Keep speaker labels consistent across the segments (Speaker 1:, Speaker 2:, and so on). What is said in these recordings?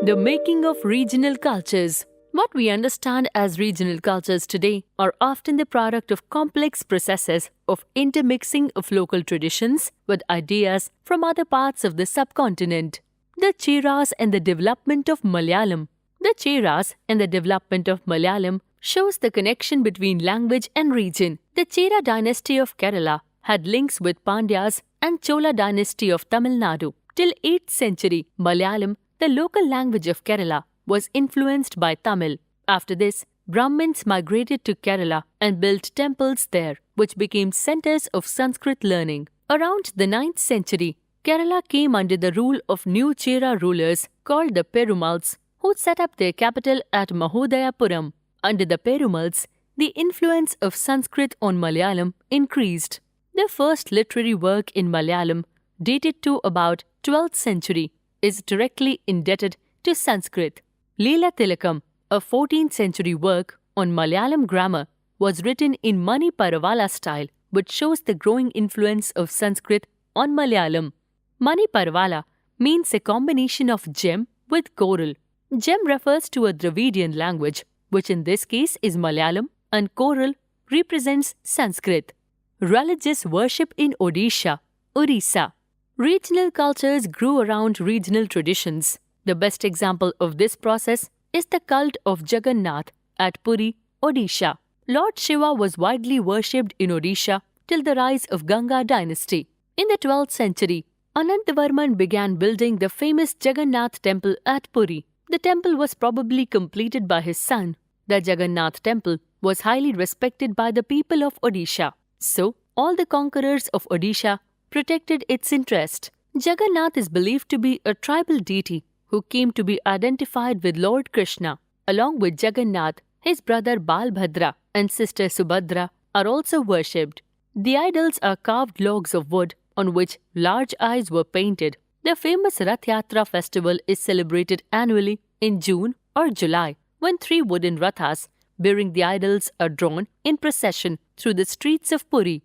Speaker 1: The making of regional cultures. What we understand as regional cultures today are often the product of complex processes of intermixing of local traditions with ideas from other parts of the subcontinent. The CHERAS and the development of Malayalam. The CHERAS and the development of Malayalam shows the connection between language and region. The Chera dynasty of Kerala had links with Pandyas and Chola dynasty of Tamil Nadu. Till 8th century, Malayalam, the local language of Kerala, was influenced by Tamil. After this, Brahmins migrated to Kerala and built temples there, which became centers of Sanskrit learning. Around the 9th century, Kerala came under the rule of new Chera rulers called the Perumals, who set up their capital at Mahodayapuram. Under the Perumals, the influence of Sanskrit on Malayalam increased. The first literary work in Malayalam, dated to about 12th century, is directly indebted to Sanskrit. Leela Tilakam, a 14th century work on Malayalam grammar, was written in Mani Parvala style, which shows the growing influence of Sanskrit on Malayalam. Mani Parvala means a combination of gem with coral. Gem refers to a Dravidian language, which in this case is Malayalam, and coral represents Sanskrit. Religious worship in Odisha, ORISSA. Regional cultures grew around regional traditions. The best example of this process is the cult of Jagannath at Puri, Odisha. Lord Shiva was widely worshipped in Odisha till the rise of Ganga dynasty. In the 12th century, Anantavarman began building the famous Jagannath temple at Puri. The temple was probably completed by his son. The Jagannath temple was highly respected by the people of Odisha. So, all the conquerors of Odisha protected its interest. Jagannath is believed to be a tribal deity who came to be identified with Lord Krishna. Along with Jagannath, his brother Balbhadra and sister Subhadra are also worshipped. The idols are carved logs of wood on which large eyes were painted. The famous Rath Yatra festival is celebrated annually in June or July, when 3 wooden rathas bearing the idols are drawn in procession through the streets of Puri.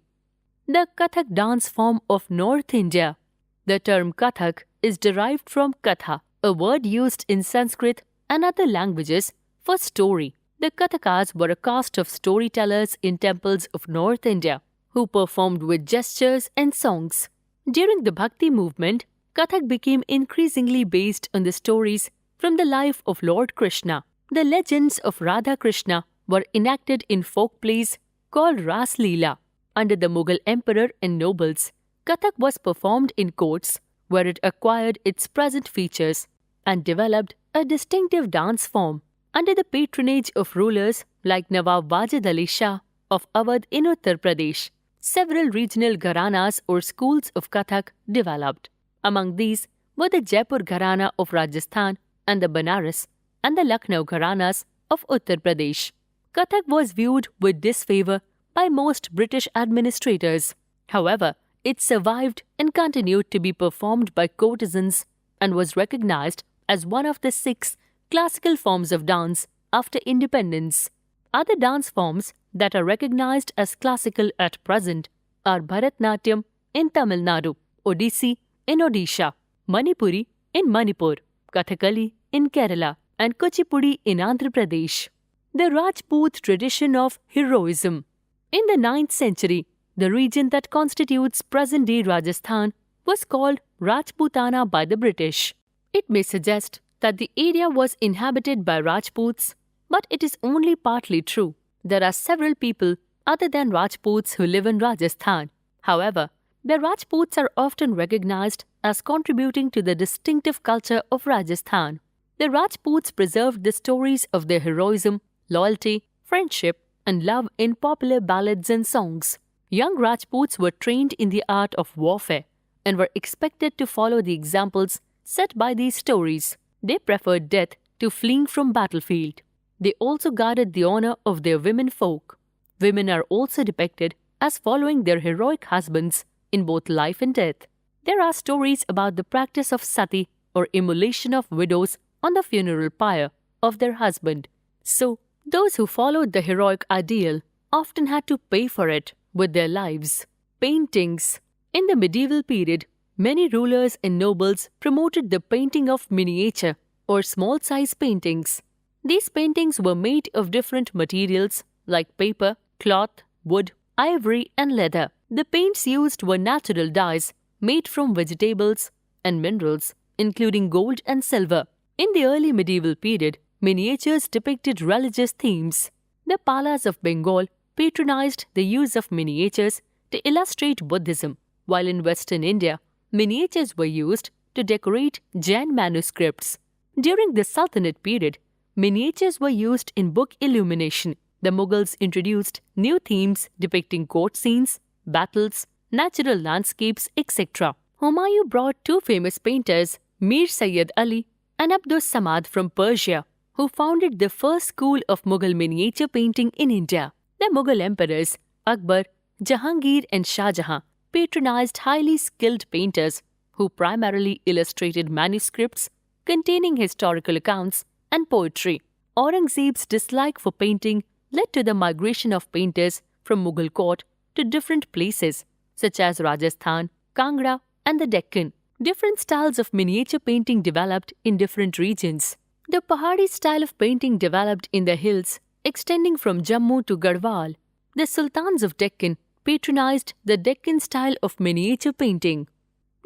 Speaker 1: The Kathak dance form of North India. The term Kathak is derived from Katha, a word used in Sanskrit and other languages for story. The Kathakas were a caste of storytellers in temples of North India who performed with gestures and songs. During the Bhakti movement, Kathak became increasingly based on the stories from the life of Lord Krishna. The legends of Radha Krishna were enacted in folk plays called Ras Leela. Under the Mughal emperor and nobles, Kathak was performed in courts where it acquired its present features and developed a distinctive dance form. Under the patronage of rulers like Nawab Wajid Ali Shah of Awadh in Uttar Pradesh, several regional gharanas or schools of Kathak developed. Among these were the Jaipur Gharana of Rajasthan and the Banaras and the Lucknow Gharanas of Uttar Pradesh. Kathak was viewed with disfavor by most British administrators. However, it survived and continued to be performed by courtesans and was recognized as one of the 6 classical forms of dance after independence. Other dance forms that are recognized as classical at present are Bharatnatyam in Tamil Nadu, Odissi in Odisha, Manipuri in Manipur, Kathakali in Kerala, and Kuchipudi in Andhra Pradesh. The Rajput tradition of heroism. In the 9th century, the region that constitutes present-day Rajasthan was called Rajputana by the British. It may suggest that the area was inhabited by Rajputs, but it is only partly true. There are several people other than Rajputs who live in Rajasthan. However, the Rajputs are often recognized as contributing to the distinctive culture of Rajasthan. The Rajputs preserved the stories of their heroism, loyalty, friendship, and love in popular ballads and songs. Young Rajputs were trained in the art of warfare and were expected to follow the examples set by these stories. They preferred death to fleeing from battlefield. They also guarded the honor of their women folk. Women are also depicted as following their heroic husbands in both life and death. There are stories about the practice of sati or immolation of widows on the funeral pyre of their husband. So, those who followed the heroic ideal often had to pay for it with their lives. Paintings. In the medieval period, many rulers and nobles promoted the painting of miniature or small-size paintings. These paintings were made of different materials like paper, cloth, wood, ivory, and leather. The paints used were natural dyes made from vegetables and minerals, including gold and silver. In the early medieval period, miniatures depicted religious themes. The Palas of Bengal patronized the use of miniatures to illustrate Buddhism, while in Western India, miniatures were used to decorate Jain manuscripts. During the Sultanate period, miniatures were used in book illumination. The Mughals introduced new themes depicting court scenes, battles, natural landscapes, etc. Humayun brought two famous painters, Mir Sayyid Ali and Abdus Samad from Persia, who founded the first school of Mughal miniature painting in India. The Mughal emperors, Akbar, Jahangir and Shah Jahan, patronized highly skilled painters who primarily illustrated manuscripts containing historical accounts and poetry. Aurangzeb's dislike for painting led to the migration of painters from Mughal court to different places, such as Rajasthan, Kangra, and the Deccan. Different styles of miniature painting developed in different regions. The Pahadi style of painting developed in the hills, extending from Jammu to Garhwal. The Sultans of Deccan patronized the Deccan style of miniature painting.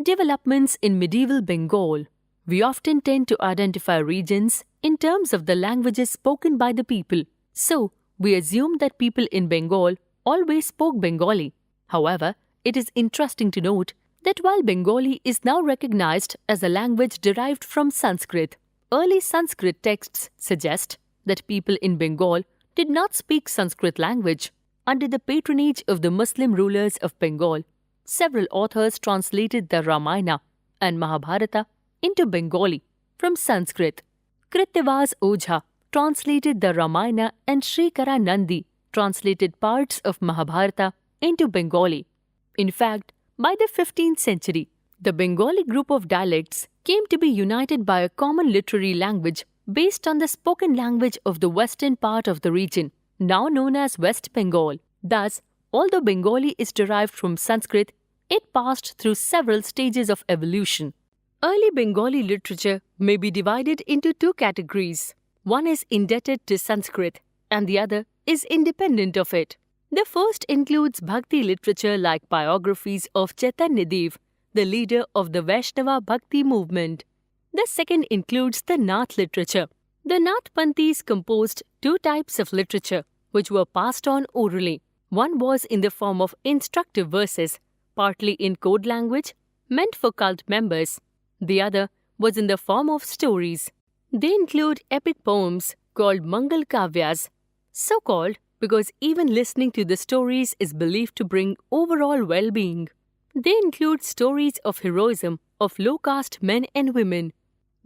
Speaker 1: Developments in medieval Bengal. We often tend to identify regions in terms of the languages spoken by the people. So, we assume that people in Bengal always spoke Bengali. However, it is interesting to note that while Bengali is now recognized as a language derived from Sanskrit, early Sanskrit texts suggest that people in Bengal did not speak Sanskrit language. Under the patronage of the Muslim rulers of Bengal, several authors translated the Ramayana and Mahabharata into Bengali from Sanskrit. Kritivas Ojha translated the Ramayana and Srikara Nandi translated parts of Mahabharata into Bengali. In fact, by the 15th century, the Bengali group of dialects came to be united by a common literary language based on the spoken language of the western part of the region, now known as West Bengal. Thus, although Bengali is derived from Sanskrit, it passed through several stages of evolution. Early Bengali literature may be divided into two categories. One is indebted to Sanskrit, and the other is independent of it. The first includes Bhakti literature like biographies of Chaitanya Dev, the leader of the Vaishnava Bhakti movement. The second includes the Nath literature. The Nath Panthis composed two types of literature, which were passed on orally. One was in the form of instructive verses, partly in code language, meant for cult members. The other was in the form of stories. They include epic poems called Mangal Kavyas, so called because even listening to the stories is believed to bring overall well-being. They include stories of heroism of low-caste men and women.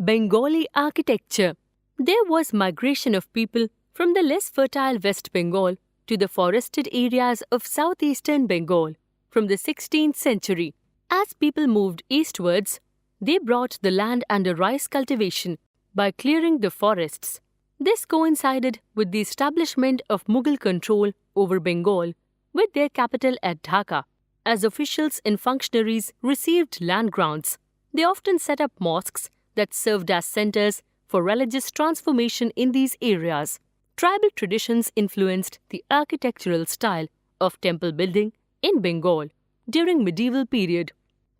Speaker 1: Bengali Architecture. There was migration of people from the less fertile West Bengal to the forested areas of southeastern Bengal from the 16th century. As people moved eastwards, they brought the land under rice cultivation by clearing the forests. This coincided with the establishment of Mughal control over Bengal, with their capital at Dhaka. As officials and functionaries received land grants, they often set up mosques that served as centers for religious transformation in these areas. Tribal traditions influenced the architectural style of temple building in Bengal during medieval period.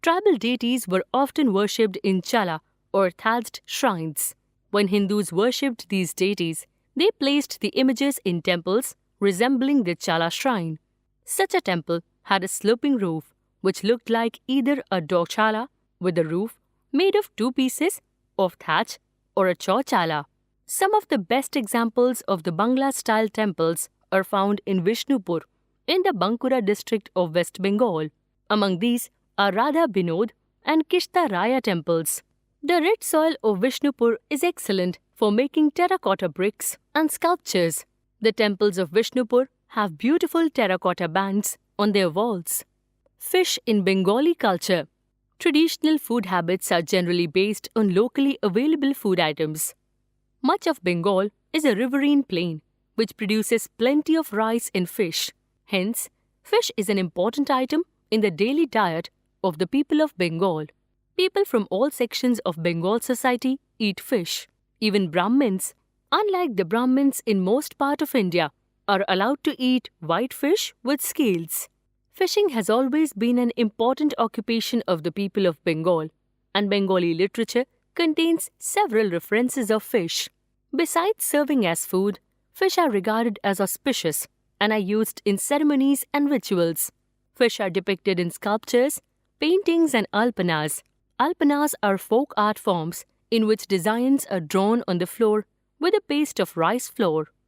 Speaker 1: Tribal deities were often worshipped in chala or thatched shrines. When Hindus worshipped these deities, they placed the images in temples resembling the chala shrine. Such a temple had a sloping roof, which looked like either a dochala with a roof made of two pieces of thatch or a chauchala. Some of the best examples of the Bangla-style temples are found in Vishnupur, in the Bankura district of West Bengal. Among these are Radha Binod and Kishta Raya temples. The red soil of Vishnupur is excellent for making terracotta bricks and sculptures. The temples of Vishnupur have beautiful terracotta bands on their walls. Fish in Bengali culture. Traditional food habits are generally based on locally available food items. Much of Bengal is a riverine plain, which produces plenty of rice and fish. Hence, fish is an important item in the daily diet of the people of Bengal. People from all sections of Bengal society eat fish. Even Brahmins, unlike the Brahmins in most part of India, are allowed to eat white fish with scales. Fishing has always been an important occupation of the people of Bengal, and Bengali literature contains several references of fish. Besides serving as food, fish are regarded as auspicious and are used in ceremonies and rituals. Fish are depicted in sculptures, paintings, and alpanas. Alpanas are folk art forms in which designs are drawn on the floor with a paste of rice flour.